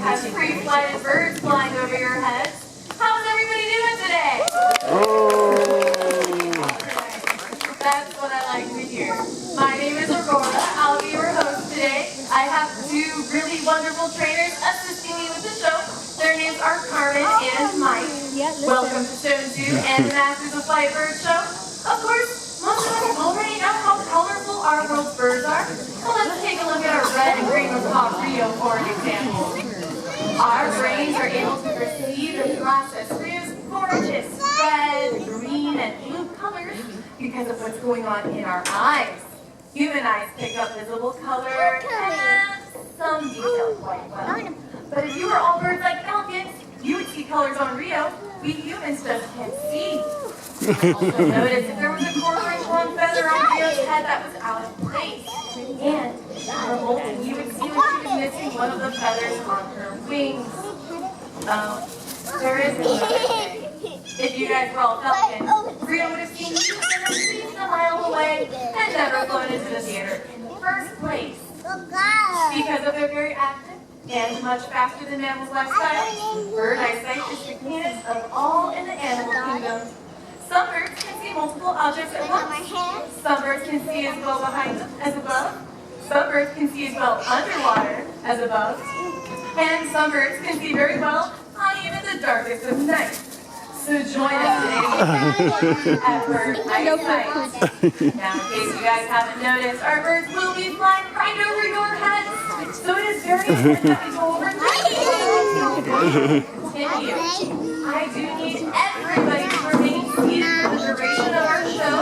have pre-flighted birds flying over your heads. How's everybody doing today? That's what I like to hear. My name is Aurora. I'll be your host today. I have two really wonderful trainers assisting me with the show. Their names are Carmen and Mike. Welcome to Stone Zoo and the Masters of Flight Bird Show. Of course, most of us already know how colorful our world's birds are. So let's take a look at our red and green macaw trio for an example. Our brains are able to perceive and process Rio's gorgeous red, green, and blue colors because of what's going on in our eyes. Human eyes pick up visible color and some detail quite well. But if you were all birds like falcons, you would see colors on Rio we humans just can't see. Also notice if there was a quarter-inch long feather on Rio's head that was out of place. And for Molten, you would see when she was missing one of the feathers on her wings. There is another thing. If you guys were all falcons, Rio would have seen you from at least a mile away and never flown into the theater in the first place. Because of their very active and much faster than mammals' lifestyle, bird eyesight is the keenest of all in the animal kingdom. Some birds can see multiple objects at once. Some birds can see as well behind them as above. Some birds can see as well underwater as above. And some birds can see very well on even the darkest of nights. So join us today at Bird Eyesight. Now, in case you guys haven't noticed, our birds will be flying right over your heads. So it is very important that we go over continue. I do need everybody to remain seated for the duration of our show.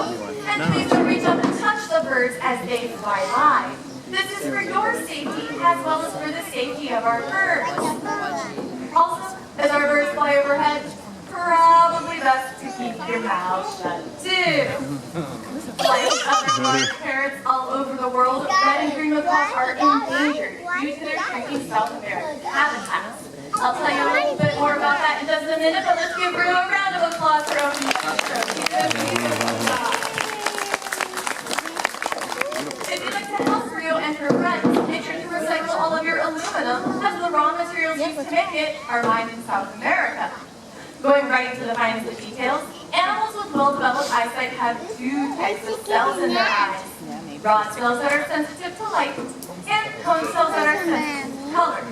And please don't reach up and touch the birds as they fly by. This is for your safety as well as for the safety of our birds. Also, as our birds fly overhead, probably best to keep your mouth shut too. Like other large parrots all over the world, red and green macaws are endangered due to their shrinking South American habitats. I'll tell you a little bit more about that in just a minute, but let's give Rio a round of applause for opening up the show. If you'd like to help Rio and her friends, make sure to recycle all of your aluminum, as the raw materials used to make it are mined in South America. Going right into the finest of details, animals with well-developed eyesight have two types of cells in their eyes. Rod cells that are sensitive to light, and cone cells that are sensitive to color.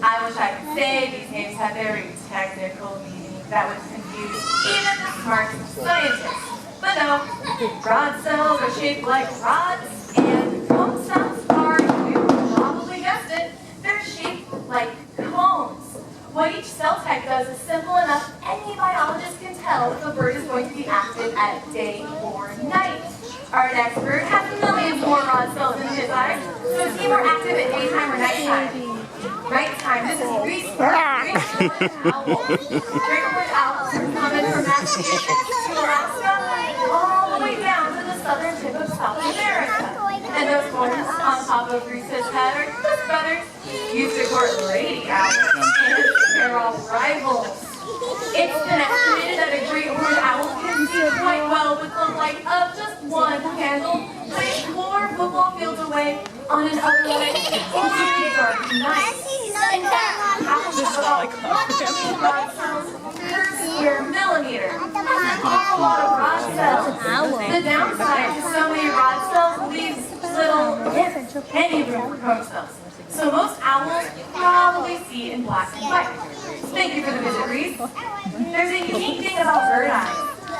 I wish I could say these names have very technical meanings that would confuse even the smartest scientists. But no, rod cells are shaped like rods, and cone cells are, you probably guessed it, they're shaped like cones. What each cell type does is simple enough any biologist can tell if a bird is going to be active at day or night. Our next bird has millions more rod cells in his eyes, so is he more active at daytime or nighttime? Nighttime, this is great owl. Great owls are common from Massachusetts to Alaska, all the way down to the southern tip of South America. And those horns on top of Reese's head are just feathers used to court lady owls, and they're all rivals. It's been estimated that a great horned owl can see quite well with the light of just one candle, playing 4 football fields away on an otherwise completely dark night. In fact, owls have about 1 million rod cells per square millimeter. That's an awful lot of rod cells. The downside to so many rod cells leaves little, if any, room for cone cells. So most owls probably see in black and white. Thank you for the visit, Reese. There's a unique thing about bird eyes.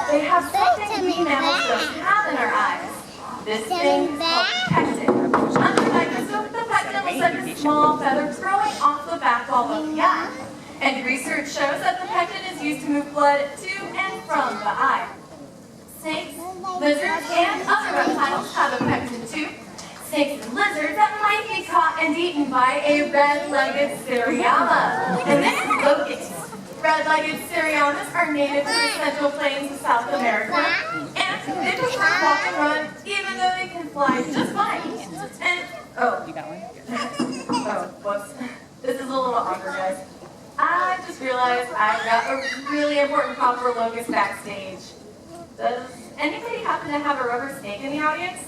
They have something we mammals don't have in our eyes. This thing is called pectin. Under the microscope, the pectin looks like a small feather growing off the back wall of the eye. And research shows that the pectin is used to move blood to and from the eye. Snakes, lizards, and other reptiles have a pectin too. Snakes and lizards that might be caught and eaten by a red-legged Seriema. And this is locust. Red-legged Seriemas are native to the Central Plains of South America, and they prefer to walk and run, even though they can fly just fine. And, you got one? Whoops. This is a little awkward, guys. I just realized I've got a really important prop for Locust backstage. Does anybody happen to have a rubber snake in the audience?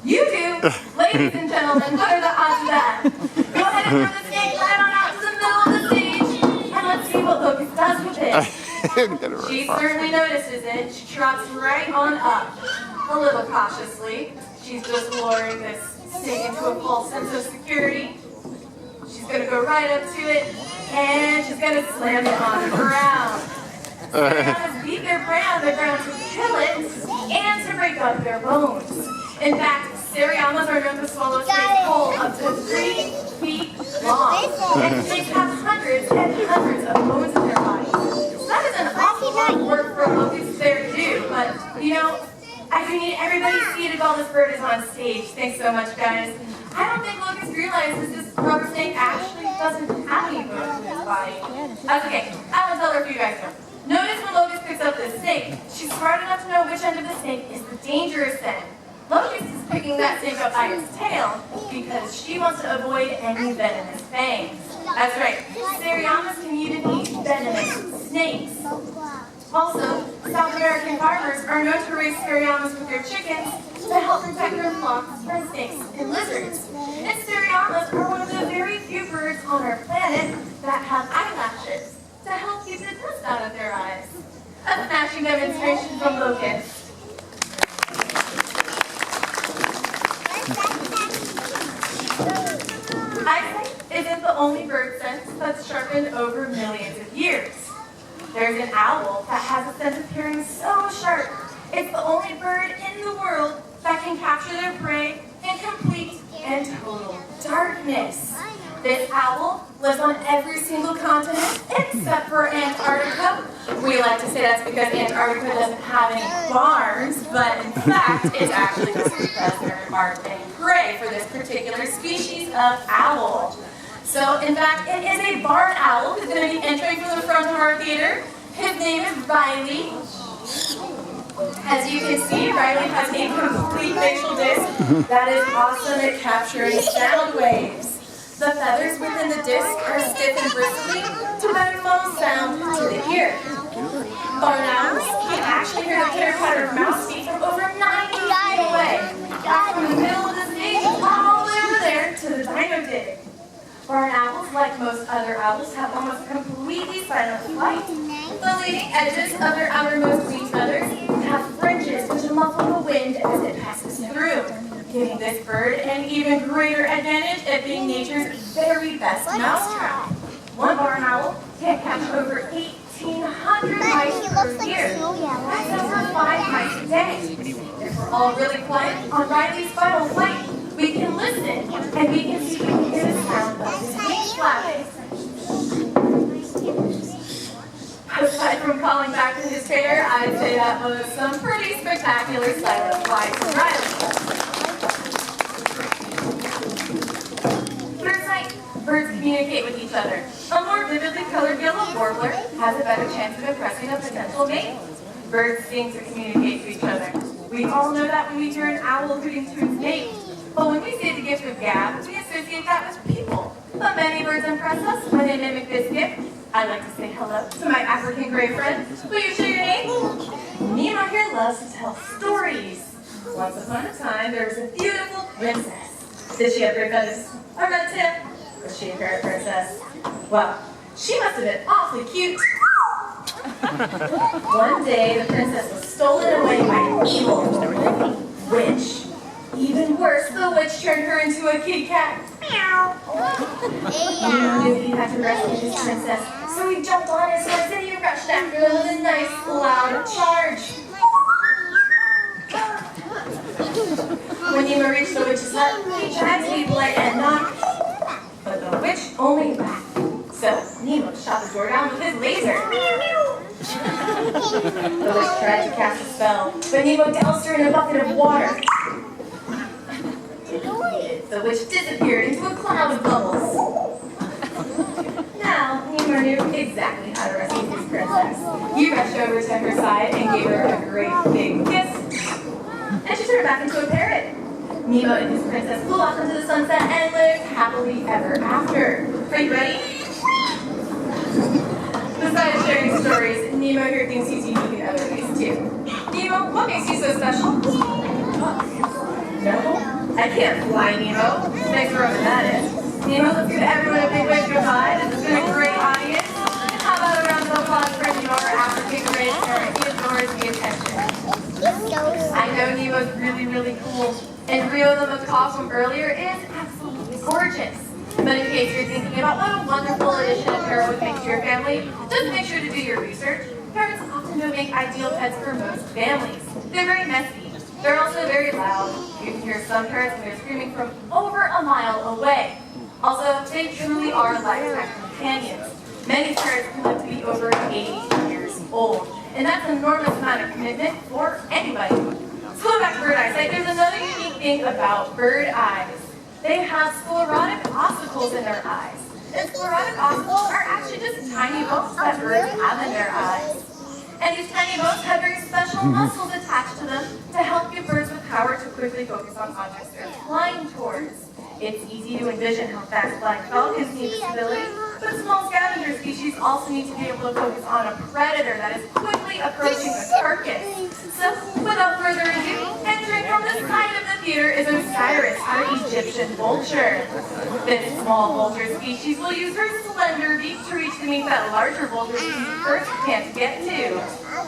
You do! Ladies and gentlemen, what are the odds of that? Go ahead and throw the snake right on out to the what Locust does with it. She Right, certainly notices it. She trots right on up. A little cautiously, she's just luring this snake into a false sense of security. She's going to go right up to it, and she's going to slam it on the ground. Seriemas beat their prey on the ground to kill it and to break up their bones. In fact, Seriemas are known to swallow snakes whole up to 3 feet long. And snakes have hundreds and hundreds of bones in their bodies. So that is an awful lot of work for a locust bear to do, but you know, I mean, everybody's seated while this bird is on stage. Thanks so much, guys. I don't think Locust realizes this rubber snake actually doesn't have any bones in his body. That's okay. I will tell her if you guys know. Notice when Locust picks up this snake, she's smart enough to know which end of the snake is the dangerous end. Locust is picking that snake up by its tail because she wants to avoid any venomous fangs. That's right. Seriemas can even eat venomous snakes. Also, South American farmers are known to raise Seriemas with their chickens to help protect their flocks from snakes and lizards. And Seriemas are one of the very few birds on our planet that have eyelashes to help keep the dust out of their eyes. A smashing demonstration from Locust. Eyesight isn't the only bird sense that's sharpened over millions of years. There's an owl that has a sense of hearing so sharp, it's the only bird in the world that can capture their prey in complete and total darkness. This owl lives on every single continent except for Antarctica. We like to say that's because Antarctica doesn't have any barns, but in fact, it's actually just because there aren't any prey for this particular species of owl. So, in fact, it is a barn owl who's going to be entering from the front of our theater. His name is Riley. As you can see, Riley has a complete facial disc that is awesome at capturing sound waves. The feathers within the disc are stiff and bristly to better funnel sound to the ear. Barn owls can actually hear the pitter-patter of mouse feet from over 90 feet away. That's from the middle of the stage all the way over there to the dino dig. Barn owls, like most other owls, have almost completely silent flight. The leading edges of their outermost wing feathers have fringes which muffle the wind as it passes through, giving this bird an even greater advantage at being nature's very best mousetrap. One barn owl can catch over 1,800 mice per year. That's over 5 mice a day. If we're all really quiet on Riley's final flight, we can listen and we can see if we can hear the sound of his wings flapping. Aside from calling back to his pair, I'd say that was some pretty spectacular silent flights from Riley. Third sight, birds communicate with each other. A more vividly colored yellow warbler has a better chance of impressing a potential mate. Birds sing to communicate to each other. We all know that when we hear an owl hooting to its mate. But when we say the gift of gab, we associate that with people. But many birds impress us when they mimic this gift. I like to say hello to my African gray friend. Will you share your name? Nemo here loves to tell stories. Once upon a time, there was a beautiful princess. Did she have gray feathers? A red tip? Was she a parrot princess? Well, she must have been awfully cute. One day, the princess was stolen away by an evil witch. Even worse, the witch turned her into a kitty cat. Meow. Nemo knew he had to rescue his princess, so he jumped on his horse and he rushed after her with a nice, loud charge. When Nemo reached the witch's hut, he tried to be polite and knock, but the witch only laughed. So Nemo shot the door down with his laser. The witch tried to cast a spell, but Nemo doused her in a bucket of water. The witch disappeared into a cloud of bubbles. Now, Nemo knew exactly how to rescue his princess. He rushed over to her side and gave her a great big kiss. And she turned back into a parrot. Nemo and his princess flew off into the sunset and lived happily ever after. Are you ready? Besides sharing stories, Nemo here thinks he's unique in other ways too. Nemo, what makes you so special? No? I can't fly, Nemo. Thanks for rubbing that in. Nemo, let's give everyone a big wave goodbye. This has been a great audience. How about a protection. I know he was really, really cool. And Rio the Macaw from earlier is absolutely gorgeous. But in case you're thinking about what a wonderful addition a parrot would make to your family, just make sure to do your research. Parrots often don't make ideal pets for most families. They're very messy. They're also very loud. You can hear some parrots when they're screaming from over a mile away. Also, they truly are lifetime companions. Many parrots can live to be over 80 years old. And that's an enormous amount of commitment for anybody. So going back to bird eyesight, there's another unique thing about bird eyes. They have sclerotic ossicles in their eyes. And sclerotic ossicles are actually just tiny bones that birds have in their eyes. And these tiny bones have very special muscles attached to them to help give birds with power to quickly focus on objects they're flying towards. It's easy to envision how fast flying falcons need this ability, but small scavenger species also need to be able to focus on a predator that is quickly approaching a carcass. So, without further ado, entering from the side of the theater is Osiris, our Egyptian vulture. This small vulture species will use her slender beak to reach the meat that larger vulture species first can't get to.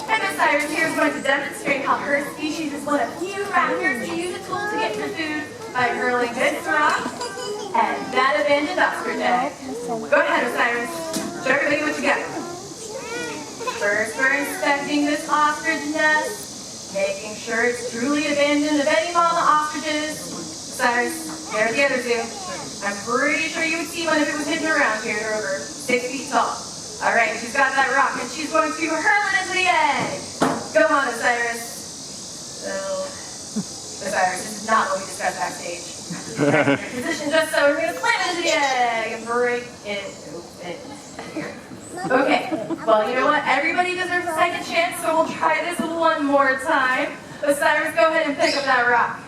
And Osiris here is going to demonstrate how her species is one of few raptors to use a tool to get to food by hurling this rock and that abandoned ostrich egg. Go ahead, Osiris. Show everybody what you got. First, we're inspecting this ostrich nest, making sure it's truly abandoned of any mama ostriches. Osiris, there's the other two. I'm pretty sure you would see one if it was hidden around here. They're over 6 feet tall. All right, she's got that rock, and she's going to hurl it into the egg. Go on, Osiris. So, Osiris, this is not what we discussed backstage. Right, position just so we're going to slam it into the egg and break it open. Okay, well, you know what? Everybody deserves a second chance, so we'll try this one more time. Osiris, go ahead and pick up that rock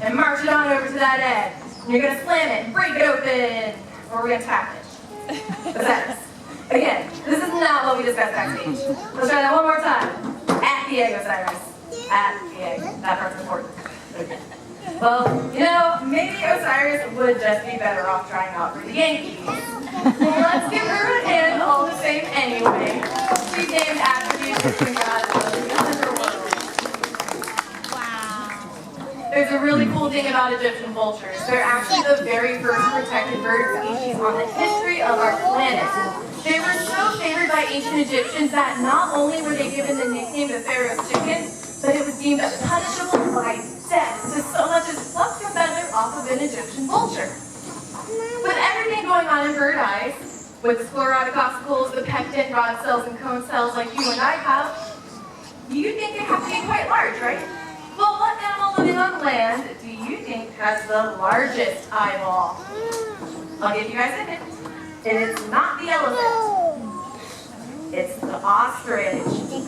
and march it on over to that egg. And you're going to slam it and break it open, or we're going to tap it. Osiris. Again, this is not what we discussed backstage. Let's try that one more time. At the egg, Osiris. At the egg. That part's important. Okay. Well, you know, maybe Osiris would just be better off trying out for the Yankees. Well, let's give her a hand all the same anyway. She's named after the Egyptian god of the underworld. Wow. There's a really cool thing about Egyptian vultures. They're actually the very first protected bird species on the history of our planet. They were so favored by ancient Egyptians that not only were they given the nickname the Pharaoh's chicken, but it was deemed punishable by death to so much as pluck the feather off of an Egyptian vulture. With everything going on in bird eyes, with sclerotic ossicles, the pectent, rod cells, and cone cells like you and I have, you think they have to be quite large, right? Well, what animal living on land do you think has the largest eyeball? I'll give you guys a hint. It is not the elephant. It's the ostrich.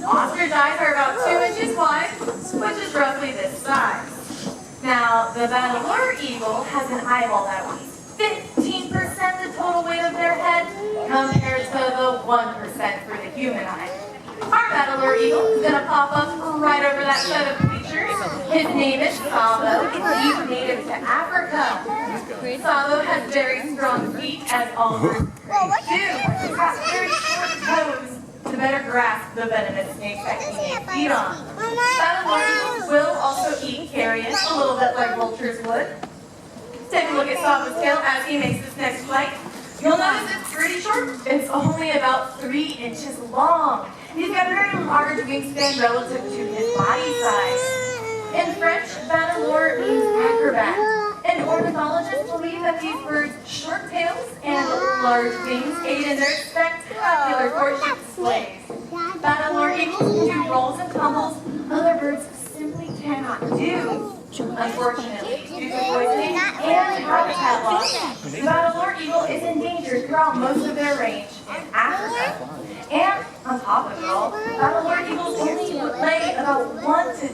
Ostrich eyes are about 2 inches wide, which is roughly this size. Now, the Bateleur eagle has an eyeball that weighs 15% the total weight of their head, compared to the 1% for the human eye. Our Bateleur eagle is going to pop up right over that set of features. His name is Sabo. He's native to Africa. Sabo has very strong feet, as all birds do. He's got very short toes to better grasp the venomous snakes that he may feed on. Bateleur eagles will also eat carrion, a little bit like vultures would. Take a look at Sabo's tail as he makes this next flight. You'll notice it's pretty short. It's only about 3 inches long. He's got a very large wingspan relative to his body size. In French, Bateleur means acrobat. And ornithologists believe that these birds' short tails and large wings aid in their spectacular courtship displays. Bateleur eagles do rolls and tumbles other birds simply cannot do. Unfortunately, due to poisoning and habitat loss, the Bateleur eagle is endangered throughout most of their range in Africa. And on top of it all, Bateleur eagles only lay about 1 to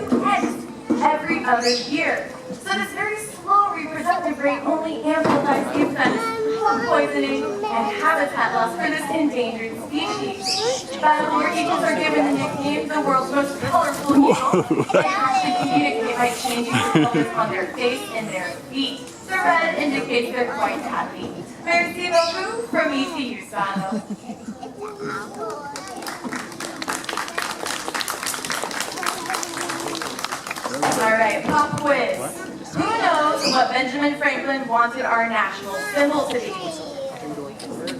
2 eggs every other year. So this very slow reproductive rate only amplifies the effects of poisoning and habitat loss for this endangered species. Bateleur eagles are given the nickname the world's most colorful eagle. They actually communicate by changing the colors on their face and their feet. The red indicates they're quite happy. Merci beaucoup from me to you, Sano. All right, pop quiz. Who knows what Benjamin Franklin wanted our national symbol to be?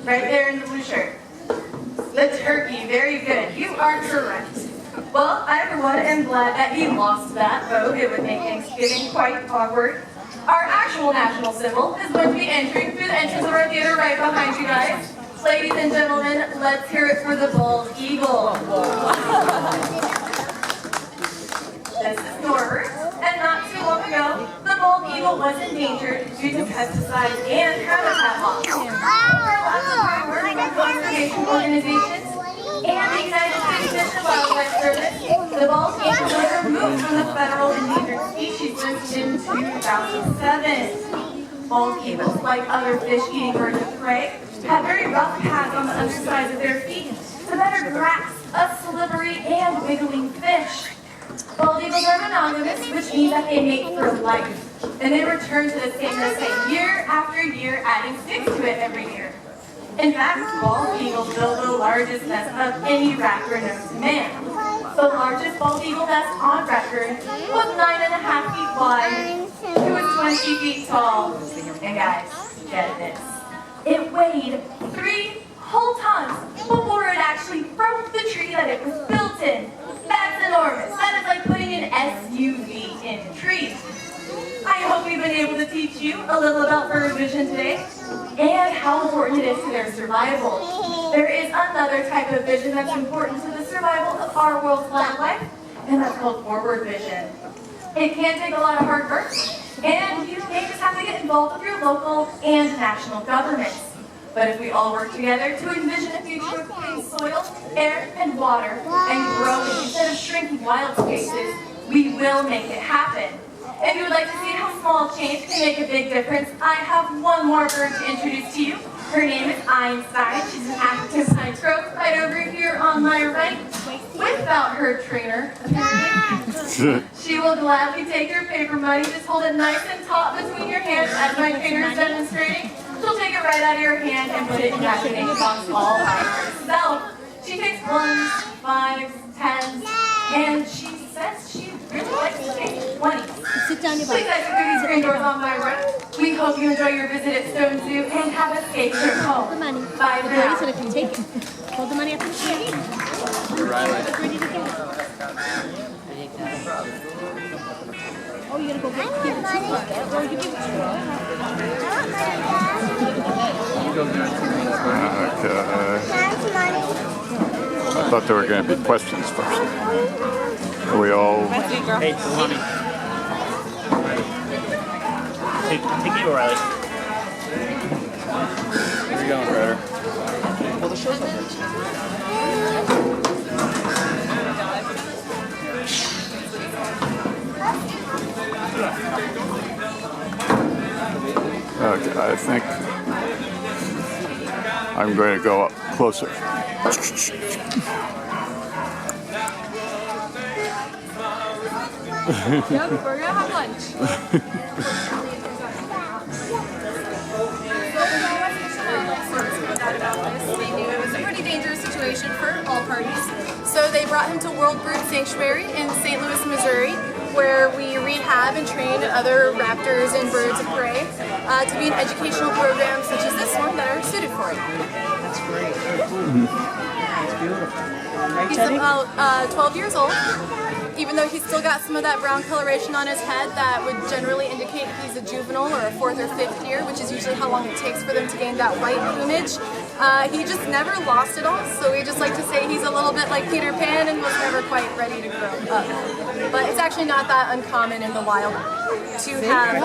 Right there in the blue shirt. The turkey, very good. You are correct. Well, I, for one, am glad that he lost that vote. It would make Thanksgiving quite awkward. Our actual national symbol is going to be entering through the entrance of our theater right behind you guys. Ladies and gentlemen, let's hear it for the bald eagle. This is Norbert, and not too long ago, the bald eagle was endangered due to pesticides and habitat loss. Over lots of hard work from conservation organizations and the United States Fish and Wildlife Service, the bald eagle was removed from the federal endangered species list in 2007. Bald eagles, like other fish-eating birds of prey, have very rough pads on the undersides of their feet to better grasp a slippery and wiggling fish. Bald eagles are monogamous, which means that they mate for life, and they return to the same nest site year after year, adding sticks to it every year. In fact, bald eagles build the largest nest of any raptor known to man. The largest bald eagle nest on record was 9.5 feet wide. It was 20 feet tall. And guys, get this. It weighed 3 whole tons before it actually broke the tree that it was built in. That's enormous. That is like putting an SUV in a tree. I hope we've been able to teach you a little about bird vision today and how important it is to their survival. There is another type of vision that's important to the survival of our world's wildlife, and that's called forward vision. It can take a lot of hard work, and you may just have to get involved with your local and national governments. But if we all work together to envision a future with clean soil, air, and water, and growing instead of shrinking wild spaces, we will make it happen. If you would like to see how small change can make a big difference, I have one more bird to introduce to you. Her name is Einstein. She's an African pine-throat right over here on my right. Without her trainer, apparently. She will gladly take your paper money. Just hold it nice and taut between your hands as my trainer is demonstrating. She'll take it right out of your hand and put it in that imagination box all by herself. She takes 1s, 5s, 10s, and she says she really likes to take 20s. Sit down, Please exit through these green doors on my right. We hope you enjoy your visit at Stone Zoo and have a safe trip home. The money. Bye for now. So if you take it, hold the money up in the sheet. Ready to go. Oh, you gotta go give it to her. Or you give it to her. Okay. I thought there were going to be questions first. Are we all... Hey, Salami. Take it, O'Reilly. Where you going, Ryder? Well, the show's over. Okay, I think I'm going to go up closer. Yep, we're gonna have lunch. They knew it was a pretty dangerous situation for all parties. So they brought him to World Bird Sanctuary in St. Louis, Missouri, where we rehab and train other raptors and birds of prey to be in educational programs such as this one that are suited for it. That's great. That's beautiful. Right, He's Teddy? about 12 years old. Even though he's still got some of that brown coloration on his head that would generally indicate he's a juvenile or a 4th or 5th year, which is usually how long it takes for them to gain that white plumage. He just never lost it all, so we just like to say he's a little bit like Peter Pan and was never quite ready to grow up. But it's actually not that uncommon in the wild to have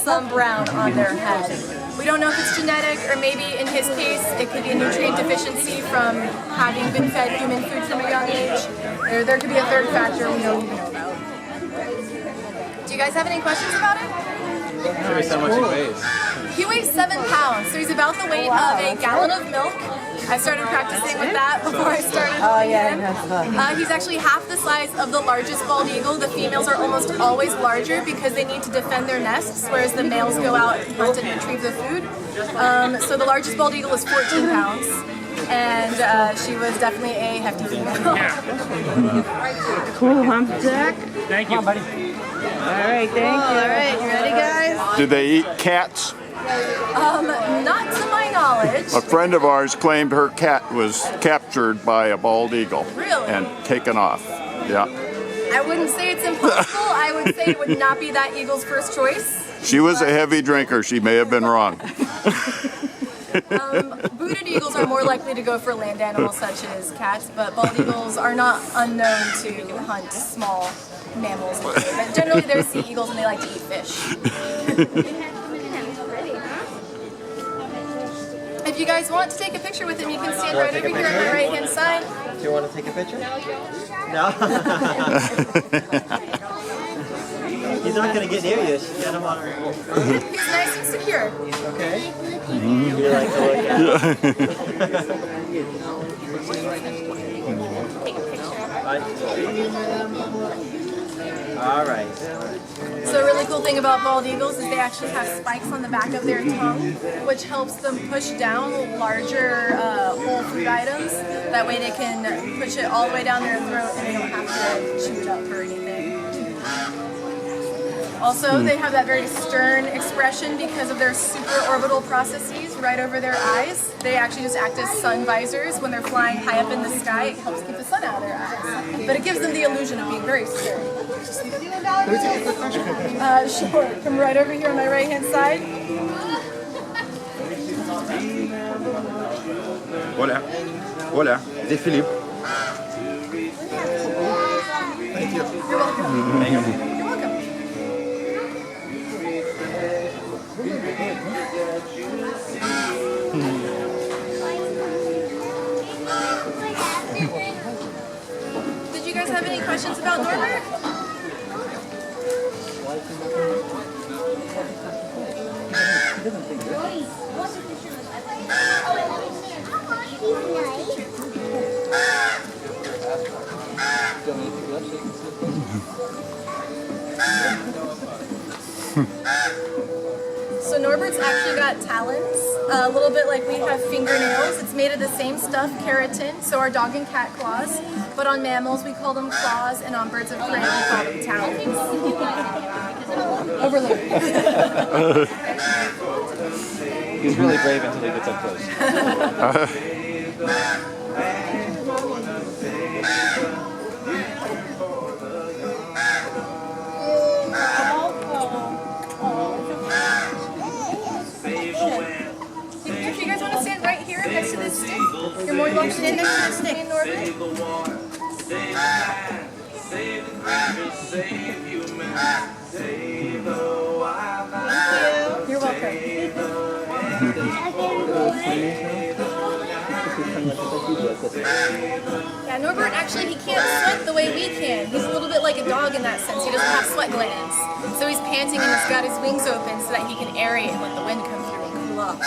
some brown on their head. We don't know if it's genetic, or maybe in his case it could be a nutrient deficiency from having been fed human food from a young age. Or there could be a third factor we don't even know about. Do you guys have any questions about it? Curious how much he weighs. He weighs 7 pounds, so he's about the weight of a gallon of milk. I started practicing with that before I started holding him. He's actually half the size of the largest bald eagle. The females are almost always larger because they need to defend their nests, whereas the males go out and hunt and retrieve the food. So the largest bald eagle is 14 pounds. And she was definitely a hefty female. Yeah. Cool, I'm Jack. Thank you. Come on, buddy. right, thank you. All right, you ready, guys? Do they eat cats? Not to my knowledge. A friend of ours claimed her cat was captured by a bald eagle. Really? And taken off. Yeah. I wouldn't say it's impossible. I would say it would not be that eagle's first choice. She was a heavy drinker. She may have been wrong. Booted eagles are more likely to go for land animals such as cats, but bald eagles are not unknown to hunt small mammals. But generally they're sea eagles and they like to eat fish. If you guys want to take a picture with him, you can stand right over here on the right hand side. Do you want to take a picture? No. He's not going to get near you. Get him on her. He's nice and secure. Okay. You like to look at All right. So a really cool thing about bald eagles is they actually have spikes on the back of their tongue, which helps them push down larger whole food items. That way they can push it all the way down their throat and they don't have to chew it up or anything. Also, they have that very stern expression because of their supraorbital processes right over their eyes. They actually just act as sun visors when they're flying high up in the sky. It helps keep the sun out of their eyes. But it gives them the illusion of being very secure. Sure. Come right over here on my right hand side. Hola. Hola. C'est Philippe. You're welcome. You're welcome. Did you guys have any questions about Norbert? So Norbert's actually got talons, a little bit like we have fingernails. It's made of the same stuff, keratin, so our dog and cat claws. But on mammals we call them claws, and on birds of prey we call them talons. Overload. He's really brave until he gets up close. If you guys want to stand right here next to this stick, you're more than welcome to stand next to this stick in Norbert. You're welcome. Yeah, Norbert actually, he can't sweat the way we can. He's a little bit like a dog in that sense. He doesn't have sweat glands. So he's panting and he's got his wings open so that he can aerate and let the wind come through and cool off.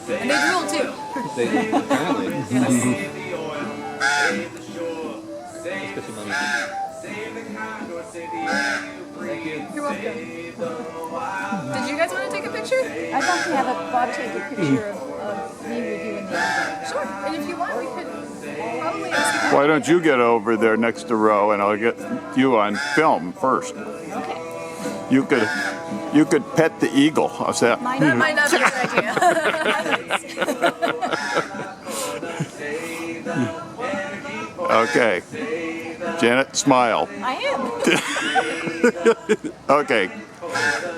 And they drool too. You're welcome. Did you guys want to take a picture? I'd like to have Bob take a picture of me with you and the eagle. Sure. And if you want, we could probably ask you. Why don't you get over there next to Ro and I'll get you on film first. Okay. You could pet the eagle. How's that? That might not be a good idea. Okay. Janet, smile. I am. Okay.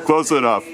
Close enough.